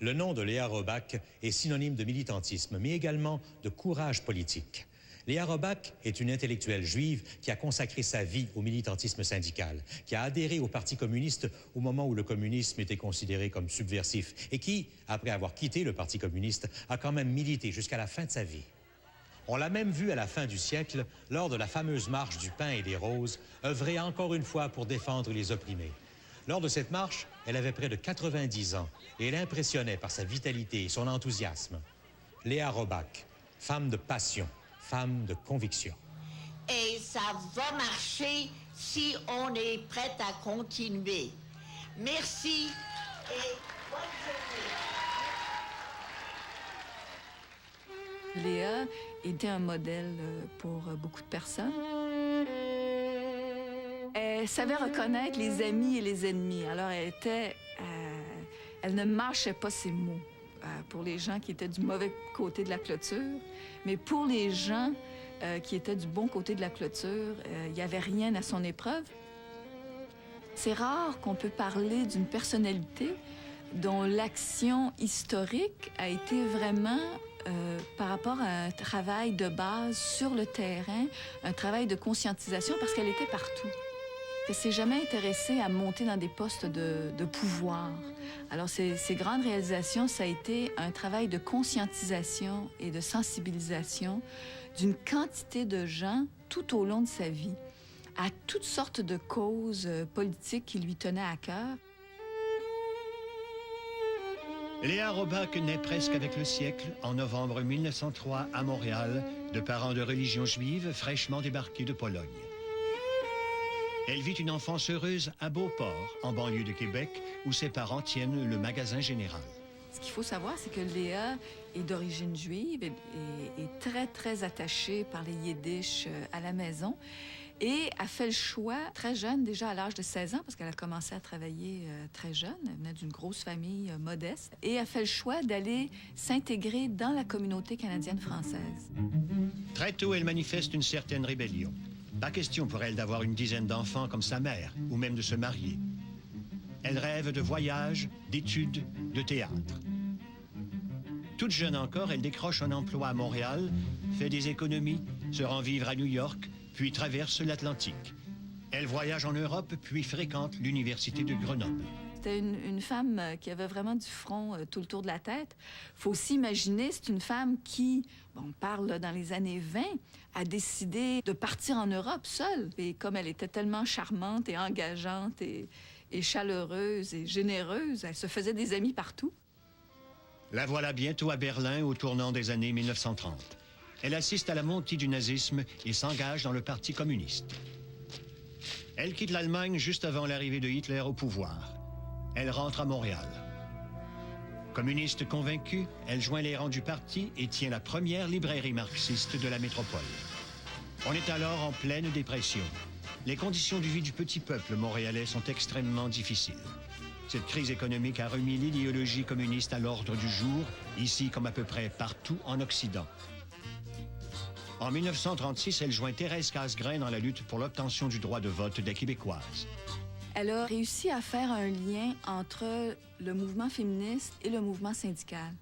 Le nom de Léa Robach est synonyme de militantisme, mais également de courage politique. Léa Robach est une intellectuelle juive qui a consacré sa vie au militantisme syndical, qui a adhéré au Parti communiste au moment où le communisme était considéré comme subversif et qui, après avoir quitté le Parti communiste, a quand même milité jusqu'à la fin de sa vie. On l'a même vu à la fin du siècle, lors de la fameuse marche du pain et des roses, œuvrer encore une fois pour défendre les opprimés. Lors de cette marche, elle avait près de 90 ans et elle impressionnait par sa vitalité et son enthousiasme. Léa Robach, femme de passion, femme de conviction. Et ça va marcher si on est prête à continuer. Merci et bonne journée. Léa était un modèle pour beaucoup de personnes. Elle savait reconnaître les amis et les ennemis. Alors, elle ne mâchait pas ses mots pour les gens qui étaient du mauvais côté de la clôture. Mais pour les gens qui étaient du bon côté de la clôture, il n'y avait rien à son épreuve. C'est rare qu'on peut parler d'une personnalité dont l'action historique a été vraiment par rapport à un travail de base sur le terrain, un travail de conscientisation, parce qu'elle était partout. Elle ne s'est jamais intéressée à monter dans des postes de pouvoir. Alors, ces grandes réalisations, ça a été un travail de conscientisation et de sensibilisation d'une quantité de gens tout au long de sa vie, à toutes sortes de causes politiques qui lui tenaient à cœur. Léa Robach naît presque avec le siècle, en novembre 1903, à Montréal, de parents de religion juive fraîchement débarqués de Pologne. Elle vit une enfance heureuse à Beauport, en banlieue de Québec, où ses parents tiennent le magasin général. Ce qu'il faut savoir, c'est que Léa est d'origine juive et est très, très attachée par les yiddish à la maison. Et a fait le choix, très jeune, déjà à l'âge de 16 ans, parce qu'elle a commencé à travailler très jeune, elle venait d'une grosse famille modeste, et a fait le choix d'aller s'intégrer dans la communauté canadienne-française. Très tôt, elle manifeste une certaine rébellion. Pas question pour elle d'avoir une dizaine d'enfants comme sa mère, ou même de se marier. Elle rêve de voyages, d'études, de théâtre. Toute jeune encore, elle décroche un emploi à Montréal, fait des économies, se rend vivre à New York, puis traverse l'Atlantique. Elle voyage en Europe, puis fréquente l'Université de Grenoble. C'était une femme qui avait vraiment du front tout le tour de la tête. Il faut aussi imaginer, c'est une femme qui, on parle là, dans les années 20, a décidé de partir en Europe seule. Et comme elle était tellement charmante et engageante et chaleureuse et généreuse, elle se faisait des amis partout. La voilà bientôt à Berlin au tournant des années 1930. Elle assiste à la montée du nazisme et s'engage dans le Parti communiste. Elle quitte l'Allemagne juste avant l'arrivée de Hitler au pouvoir. Elle rentre à Montréal. Communiste convaincue, elle joint les rangs du parti et tient la première librairie marxiste de la métropole. On est alors en pleine dépression. Les conditions de vie du petit peuple montréalais sont extrêmement difficiles. Cette crise économique a remis l'idéologie communiste à l'ordre du jour, ici comme à peu près partout en Occident. En 1936, elle joint Thérèse Casgrain dans la lutte pour l'obtention du droit de vote des Québécoises. Elle a réussi à faire un lien entre le mouvement féministe et le mouvement syndical.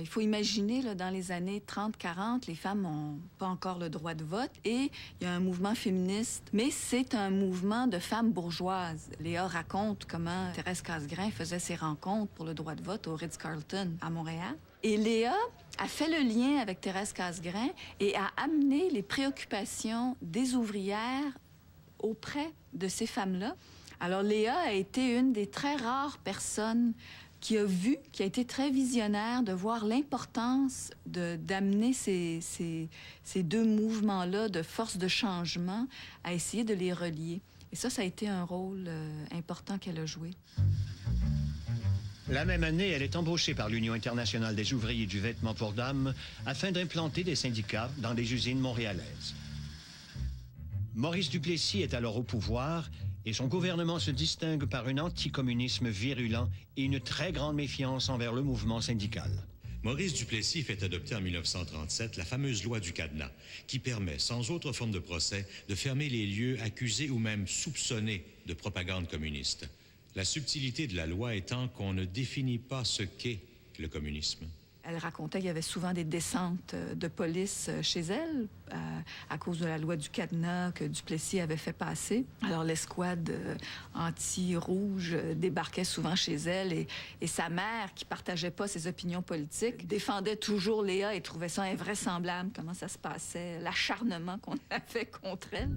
Il faut imaginer, là, dans les années 30-40, les femmes n'ont pas encore le droit de vote et il y a un mouvement féministe, mais c'est un mouvement de femmes bourgeoises. Léa raconte comment Thérèse Casgrain faisait ses rencontres pour le droit de vote au Ritz-Carlton à Montréal. Et Léa a fait le lien avec Thérèse Casgrain et a amené les préoccupations des ouvrières auprès de ces femmes-là. Alors, Léa a été une des très rares personnes qui a été très visionnaire de voir l'importance d'amener ces deux mouvements-là de force de changement à essayer de les relier. Et ça a été un rôle important qu'elle a joué. La même année, elle est embauchée par l'Union internationale des ouvriers du vêtement pour dames afin d'implanter des syndicats dans des usines montréalaises. Maurice Duplessis est alors au pouvoir et son gouvernement se distingue par un anticommunisme virulent et une très grande méfiance envers le mouvement syndical. Maurice Duplessis fait adopter en 1937 la fameuse loi du cadenas, qui permet, sans autre forme de procès, de fermer les lieux accusés ou même soupçonnés de propagande communiste. La subtilité de la loi étant qu'on ne définit pas ce qu'est avec le communisme. Elle racontait qu'il y avait souvent des descentes de police chez elle à cause de la loi du cadenas que Duplessis avait fait passer. Alors l'escouade anti-rouge débarquait souvent chez elle et sa mère, qui partageait pas ses opinions politiques, défendait toujours Léa et trouvait ça invraisemblable comment ça se passait, l'acharnement qu'on avait contre elle.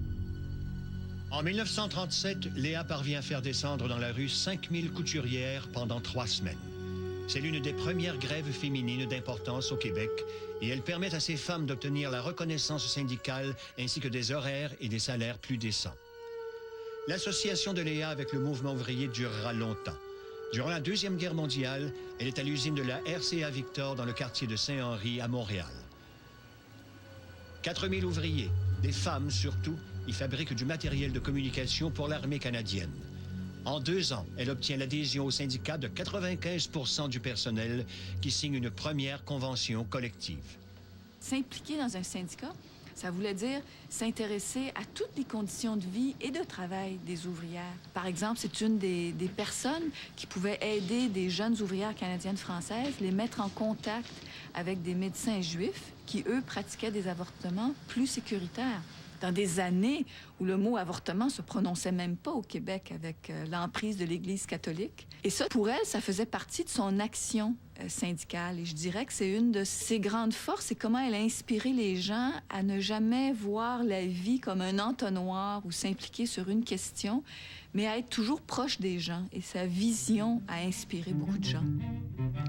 En 1937, Léa parvient à faire descendre dans la rue 5000 couturières pendant 3 semaines. C'est l'une des premières grèves féminines d'importance au Québec et elle permet à ces femmes d'obtenir la reconnaissance syndicale ainsi que des horaires et des salaires plus décents. L'association de Léa avec le mouvement ouvrier durera longtemps. Durant la Deuxième Guerre mondiale, elle est à l'usine de la RCA Victor dans le quartier de Saint-Henri à Montréal. 4000 ouvriers, des femmes surtout, y fabriquent du matériel de communication pour l'armée canadienne. En 2 ans, elle obtient l'adhésion au syndicat de 95% du personnel qui signe une première convention collective. S'impliquer dans un syndicat, ça voulait dire s'intéresser à toutes les conditions de vie et de travail des ouvrières. Par exemple, c'est une des personnes qui pouvait aider des jeunes ouvrières canadiennes-françaises, les mettre en contact avec des médecins juifs qui, eux, pratiquaient des avortements plus sécuritaires. Dans des années où le mot avortement se prononçait même pas au Québec avec l'emprise de l'Église catholique. Et ça, pour elle, ça faisait partie de son action syndicale. Et je dirais que c'est une de ses grandes forces et comment elle a inspiré les gens à ne jamais voir la vie comme un entonnoir ou s'impliquer sur une question, mais à être toujours proche des gens. Et sa vision a inspiré beaucoup de gens.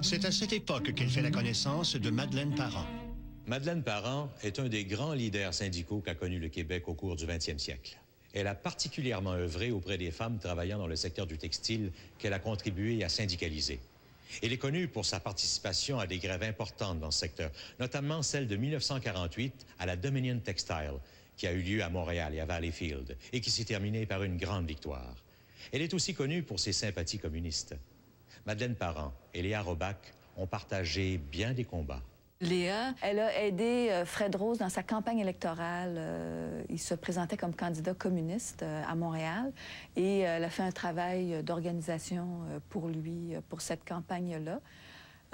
C'est à cette époque qu'elle fait la connaissance de Madeleine Parent. Madeleine Parent est un des grands leaders syndicaux qu'a connu le Québec au cours du 20e siècle. Elle a particulièrement œuvré auprès des femmes travaillant dans le secteur du textile qu'elle a contribué à syndicaliser. Elle est connue pour sa participation à des grèves importantes dans ce secteur, notamment celle de 1948 à la Dominion Textile, qui a eu lieu à Montréal et à Valleyfield, et qui s'est terminée par une grande victoire. Elle est aussi connue pour ses sympathies communistes. Madeleine Parent et Léa Robach ont partagé bien des combats. Léa, elle a aidé Fred Rose dans sa campagne électorale. Il se présentait comme candidat communiste à Montréal et elle a fait un travail d'organisation pour lui, pour cette campagne-là.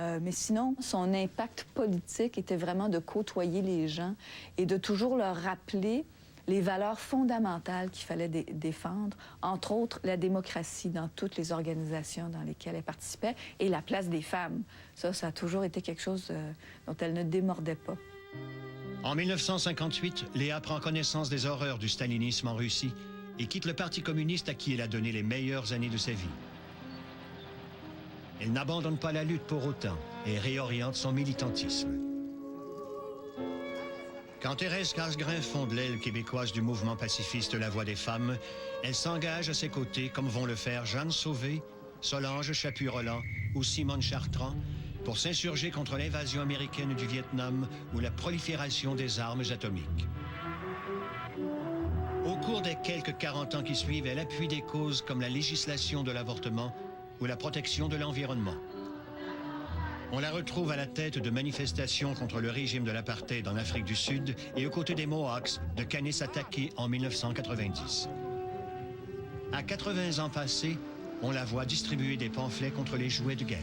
Mais sinon, son impact politique était vraiment de côtoyer les gens et de toujours leur rappeler les valeurs fondamentales qu'il fallait défendre, entre autres la démocratie dans toutes les organisations dans lesquelles elle participait et la place des femmes. Ça a toujours été quelque chose dont elle ne démordait pas. En 1958, Léa prend connaissance des horreurs du stalinisme en Russie et quitte le Parti communiste à qui elle a donné les meilleures années de sa vie. Elle n'abandonne pas la lutte pour autant et réoriente son militantisme. Quand Thérèse Casgrain fonde l'aile québécoise du mouvement pacifiste La Voix des femmes, elle s'engage à ses côtés, comme vont le faire Jeanne Sauvé, Solange Chaput-Roland ou Simone Chartrand, pour s'insurger contre l'invasion américaine du Vietnam ou la prolifération des armes atomiques. Au cours des quelques 40 ans qui suivent, elle appuie des causes comme la législation de l'avortement ou la protection de l'environnement. On la retrouve à la tête de manifestations contre le régime de l'apartheid en Afrique du Sud et aux côtés des Mohawks de Kanesatake en 1990. À 80 ans passés, on la voit distribuer des pamphlets contre les jouets de guerre.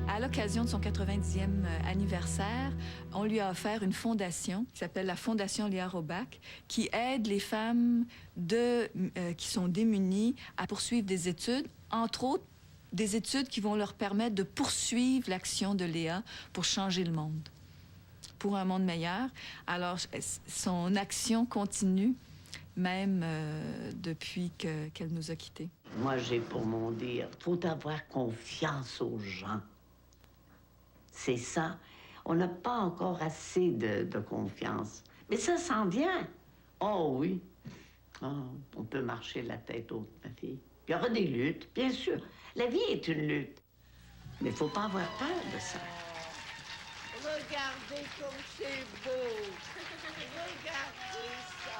À l'occasion de son 90e anniversaire, on lui a offert une fondation qui s'appelle la Fondation Léa Robach, qui aide les femmes qui sont démunies à poursuivre des études, entre autres des études qui vont leur permettre de poursuivre l'action de Léa pour changer le monde, pour un monde meilleur. Alors, son action continue, même depuis qu'elle nous a quittés. Moi, j'ai pour mon dire, il faut avoir confiance aux gens. C'est ça. On n'a pas encore assez de confiance. Mais ça s'en vient. Oh oui. Oh, on peut marcher la tête haute, ma fille. Il y aura des luttes, bien sûr. La vie est une lutte. Mais il ne faut pas avoir peur de ça. Regardez comme c'est beau. Regardez ça.